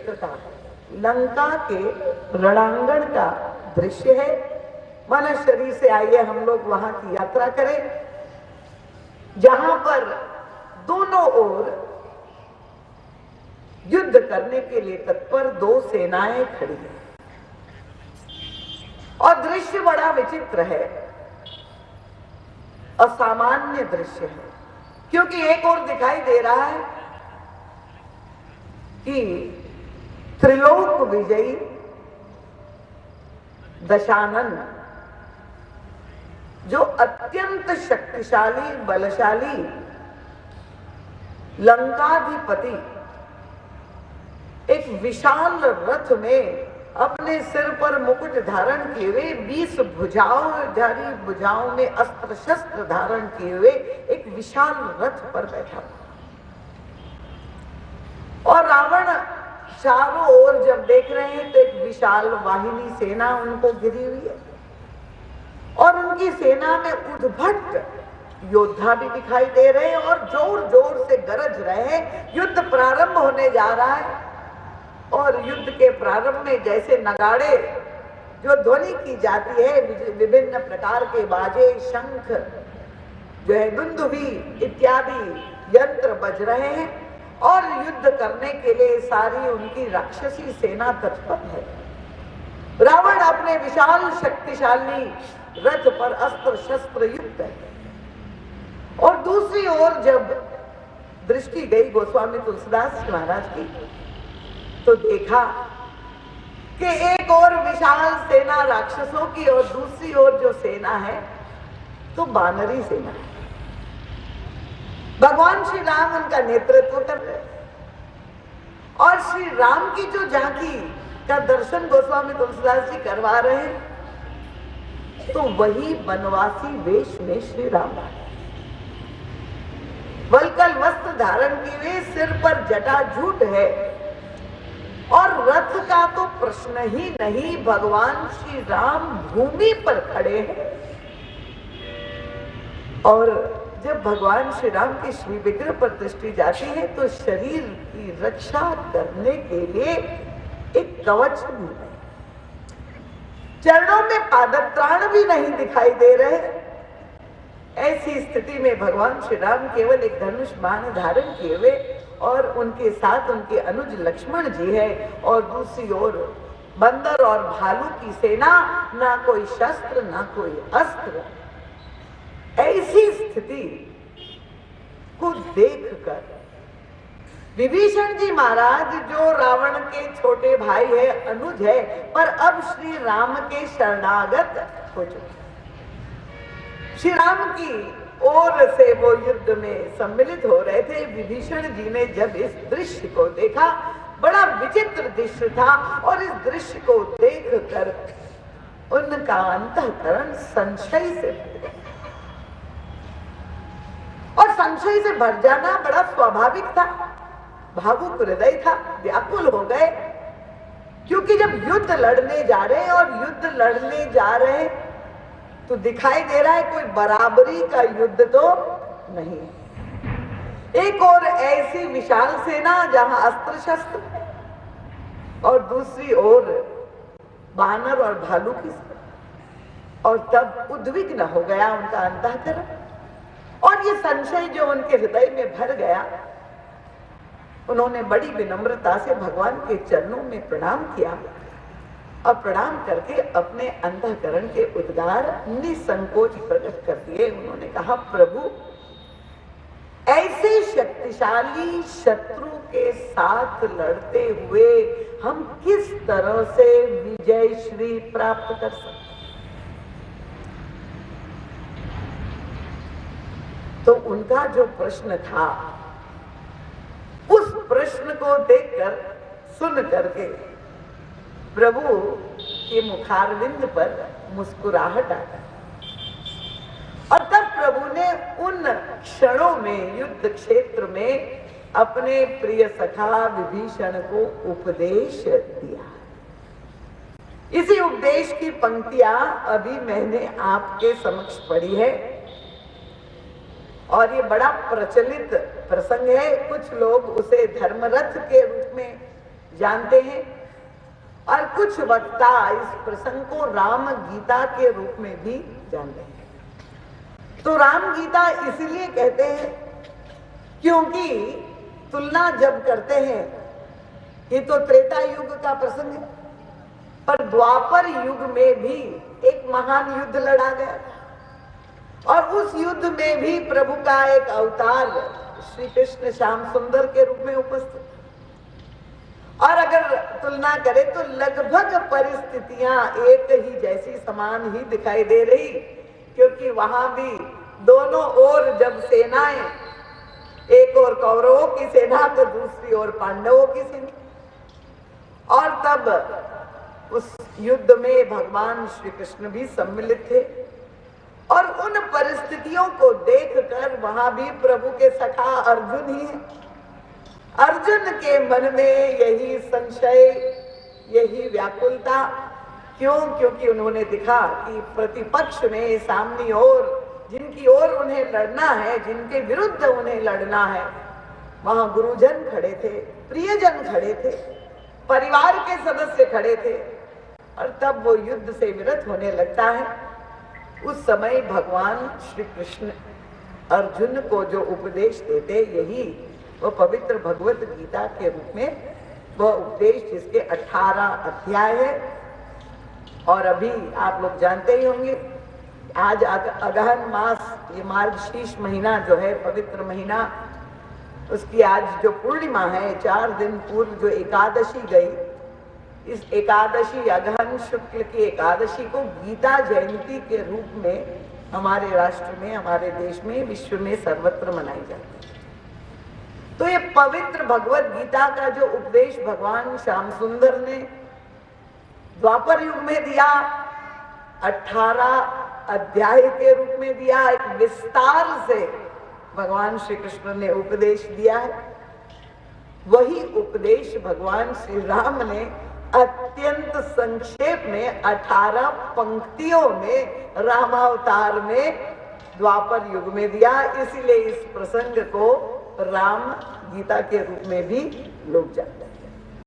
क्षेत्र का, लंका के रणांगण का दृश्य है। मन शरीर से आइए हम लोग वहां की यात्रा करें, जहां पर दोनों ओर युद्ध करने के लिए तत्पर दो सेनाएं खड़ी हैं और दृश्य बड़ा विचित्र है, असामान्य दृश्य है। क्योंकि एक ओर दिखाई दे रहा है कि त्रिलोक विजयी दशानन, जो अत्यंत शक्तिशाली बलशाली लंकाधिपति, एक विशाल रथ में अपने सिर पर मुकुट धारण किए हुए, 20 भुजाओं में अस्त्र शस्त्र धारण किए हुए एक विशाल रथ पर बैठा और रावण चारों ओर जब देख रहे हैं तो एक विशाल वाहिनी सेना उनको घिरी हुई है और उनकी सेना में उद्भट योद्धा भी दिखाई दे रहे हैं और जोर जोर से गरज रहे हैं। युद्ध प्रारंभ होने जा रहा है और युद्ध के प्रारंभ में जैसे नगाड़े जो ध्वनि की जाती है, विभिन्न प्रकार के बाजे, शंख, जो है दुंदुभी इत्यादि यंत्र बज रहे हैं और युद्ध करने के लिए सारी उनकी राक्षसी सेना तत्पर है। रावण अपने विशाल शक्तिशाली रथ पर अस्त्र शस्त्र युक्त है और दूसरी ओर जब दृष्टि गई गोस्वामी तुलसीदास महाराज की तो देखा कि एक और विशाल सेना राक्षसों की और दूसरी ओर जो सेना है तो वानरी सेना है। भगवान श्री राम उनका नेतृत्व कर रहे और श्री राम की जो झांकी का दर्शन गोस्वामी तुलसीदास जी करवा रहे हैं तो वही वनवासी वेश में श्री राम आए, वलकल वस्त्र धारण किए हुए, सिर पर जटाजूट है और रथ का तो प्रश्न ही नहीं, भगवान श्री राम भूमि पर खड़े हैं। और जब भगवान श्री राम के श्री विग्रह पर दृष्टि जाती है तो शरीर की रक्षा करने के लिए एक कवच भी है, चरणों में पादत्राण भी नहीं दिखाई दे रहे। ऐसी स्थिति में भगवान श्री राम केवल एक धनुष बाण धारण किए हुए और उनके साथ उनके अनुज लक्ष्मण जी है और दूसरी ओर बंदर और भालू की सेना, ना कोई शस्त्र ना कोई अस्त्र। ऐसी स्थिति को देखकर विभीषण जी महाराज, जो रावण के छोटे भाई है, अनुज है, पर अब श्री राम के शरणागत हो चुके, श्री राम की ओर से वो युद्ध में सम्मिलित हो रहे थे। विभीषण जी ने जब इस दृश्य को देखा, बड़ा विचित्र दृश्य था और इस दृश्य को देखकर उनका अंतःकरण संशय से भर गया और संशय से भर जाना बड़ा स्वाभाविक था, भावुक हृदय था, व्याकुल हो गए। क्योंकि जब युद्ध लड़ने जा रहे हैं और युद्ध लड़ने जा रहे हैं तो दिखाई दे रहा है कोई बराबरी का युद्ध तो नहीं है। एक और ऐसी विशाल सेना जहां अस्त्र शस्त्र और दूसरी ओर बानर और भालू की सेना। और तब उद्विग्न हो गया उनका अंतःकरण और ये संशय जो उनके हृदय में भर गया, उन्होंने बड़ी विनम्रता से भगवान के चरणों में प्रणाम किया और प्रणाम करके अपने अंतःकरण के उद्गार निसंकोच प्रकट कर दिए। उन्होंने कहा, प्रभु, ऐसे शक्तिशाली शत्रु के साथ लड़ते हुए हम किस तरह से विजय श्री प्राप्त कर सकते? तो उनका जो प्रश्न था, उस प्रश्न को देखकर, सुन करके प्रभु के मुखारविंद पर मुस्कुराहट आ गई और तब प्रभु ने उन क्षणों में युद्ध क्षेत्र में अपने प्रिय सखा विभीषण को उपदेश दिया। इसी उपदेश की पंक्तियां अभी मैंने आपके समक्ष पढ़ी है और ये बड़ा प्रचलित प्रसंग है। कुछ लोग उसे धर्मरथ के रूप में जानते हैं और कुछ वक्ता इस प्रसंग को राम गीता के रूप में भी जानते हैं। तो राम गीता इसलिए कहते हैं क्योंकि तुलना जब करते हैं, ये तो त्रेता युग का प्रसंग है, पर द्वापर युग में भी एक महान युद्ध लड़ा गया और उस युद्ध में भी प्रभु का एक अवतार श्री कृष्ण श्याम सुंदर के रूप में उपस्थित। और अगर तुलना करें तो लगभग परिस्थितियां एक ही जैसी समान ही दिखाई दे रही, क्योंकि वहां भी दोनों ओर जब सेनाएं, एक ओर कौरवों की सेना तो दूसरी ओर पांडवों की सेना, और तब उस युद्ध में भगवान श्री कृष्ण भी सम्मिलित थे। और उन परिस्थितियों को देखकर वहां भी प्रभु के सखा अर्जुन ही है। अर्जुन के मन में यही संशय, यही व्याकुलता, क्यों? क्योंकि उन्होंने देखा कि प्रतिपक्ष में सामने ओर जिनकी ओर उन्हें लड़ना है, जिनके विरुद्ध उन्हें लड़ना है, वहां गुरुजन खड़े थे, प्रियजन खड़े थे, परिवार के सदस्य खड़े थे, और तब वो युद्ध से विरत होने लगता है। उस समय भगवान श्री कृष्ण अर्जुन को जो उपदेश देते, यही वो पवित्र भगवत गीता के रूप में वह उपदेश, जिसके 18 अध्याय है। और अभी आप लोग जानते ही होंगे, आज अगहन मास, ये मार्गशीर्ष महीना जो है, पवित्र महीना, उसकी आज जो पूर्णिमा है, 4 दिन पूर्व जो एकादशी गई, इस एकादशी, अगहन शुक्ल की एकादशी को गीता जयंती के रूप में हमारे राष्ट्र में, हमारे देश में, विश्व में सर्वत्र मनाई जाती है। तो ये पवित्र भगवत गीता का जो उपदेश भगवान श्याम सुंदर ने द्वापर युग में दिया, 18 अध्याय के रूप में दिया, एक विस्तार से भगवान श्री कृष्ण ने उपदेश दिया है। वही उपदेश भगवान श्री राम ने अत्यंत संक्षेप में 18 पंक्तियों में रामावतार में द्वापर युग में दिया। इसीलिए इस प्रसंग को राम गीता के रूप में भी लोग जानते हैं।